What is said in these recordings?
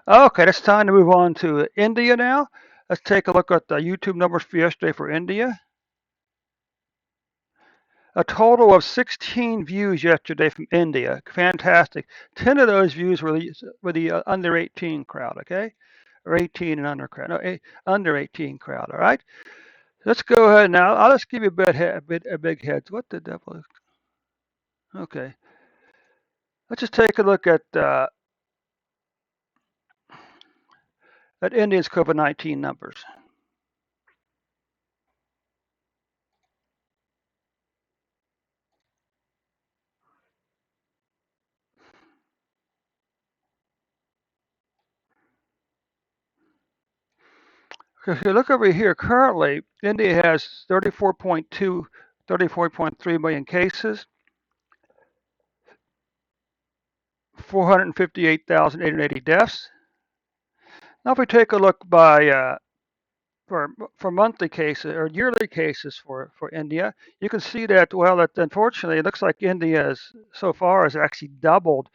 Okay, it's time to move on to India now. Let's take a look at the YouTube numbers for yesterday for India. A total of 16 views yesterday from India. Fantastic. 10 of those views were the under 18 crowd, okay? Or 18 and under crowd. No, under 18 crowd, all right? Let's go ahead now. I'll just give you a big heads. What the devil? Okay. Let's just take a look at India's COVID-19 numbers. If you look over here, currently, India has 34.3 million cases, 458,880 deaths. Now, if we take a look by for monthly cases or yearly cases for India, you can see that, well, that unfortunately, it looks like India is, so far has actually doubled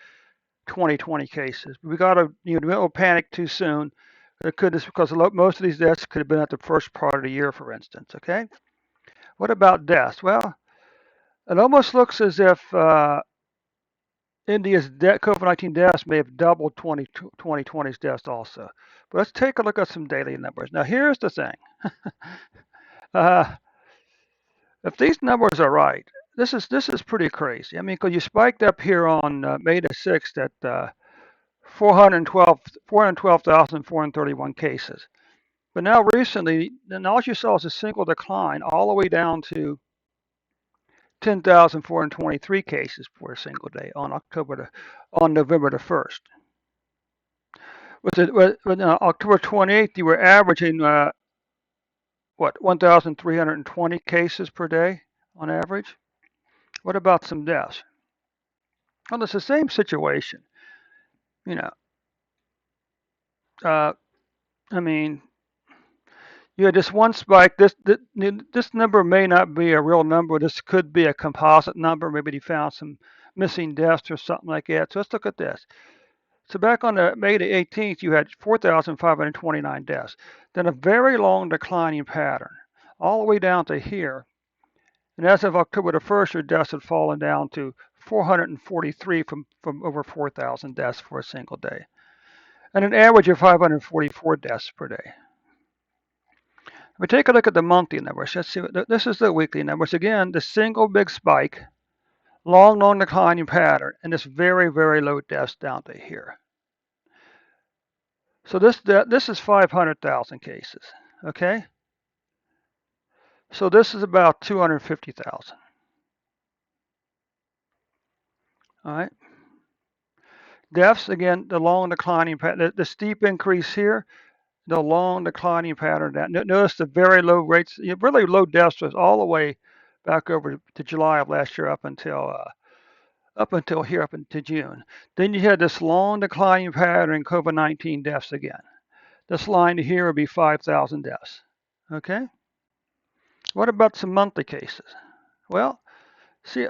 2020 cases. We got to, don't panic too soon. It could, just because most of these deaths could have been at the first part of the year, for instance. Okay. What about deaths? Well, it almost looks as if India's COVID-19 deaths may have doubled 2020's deaths also. But let's take a look at some daily numbers. Now, here's the thing. uh, if these numbers are right, this is pretty crazy. I mean, because you spiked up here on May the 6th at 412,431 cases. But now recently, then all you saw is a single decline all the way down to 10,423 cases for a single day on November the 1st. With October 28th, you were averaging what 1,320 cases per day on average. What about some deaths? Well, it's the same situation. You know, uh, I mean, you had this one spike. This number may not be a real number. This could be a composite number. Maybe they found some missing deaths or something like that. So let's look at this. So back on May the 18th, you had 4,529 deaths. Then a very long declining pattern, all the way down to here. And as of October the 1st, your deaths had fallen down to 443 from over 4,000 deaths for a single day, and an average of 544 deaths per day. If we take a look at the monthly numbers, let's see. This is the weekly numbers. Again, the single big spike, long declining pattern, and this very, very low deaths down to here. So this is 500,000 cases, okay? So this is about 250,000. All right. Deaths, again, the long declining pattern, the steep increase here, the long declining pattern. Notice the very low rates, really low deaths was all the way back over to July of last year up until here, up into June. Then you had this long declining pattern in COVID-19 deaths again. This line here would be 5,000 deaths. Okay. What about some monthly cases? Well, see,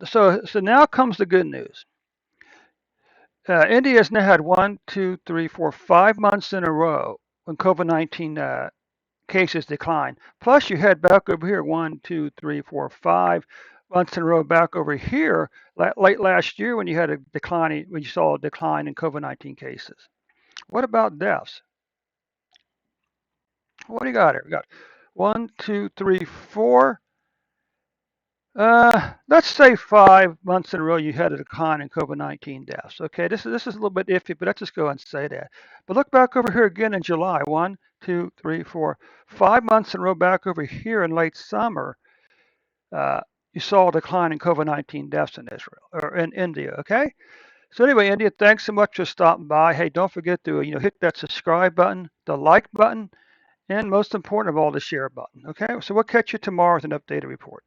so now comes the good news. India has now had 5 months in a row when COVID-19 cases decline. Plus, you had back over here 5 months in a row back over here late last year when you had when you saw a decline in COVID-19 cases. What about deaths? What do you got here? We got 4. Let's say 5 months in a row you had a decline in COVID-19 deaths. Okay, this is a little bit iffy, but let's just go and say that. But look back over here again in July. 5 months in a row back over here in late summer. You saw a decline in COVID-19 deaths in Israel or in India. Okay. So anyway, India, thanks so much for stopping by. Hey, don't forget to hit that subscribe button, the like button, and most important of all, the share button. Okay. So we'll catch you tomorrow with an updated report.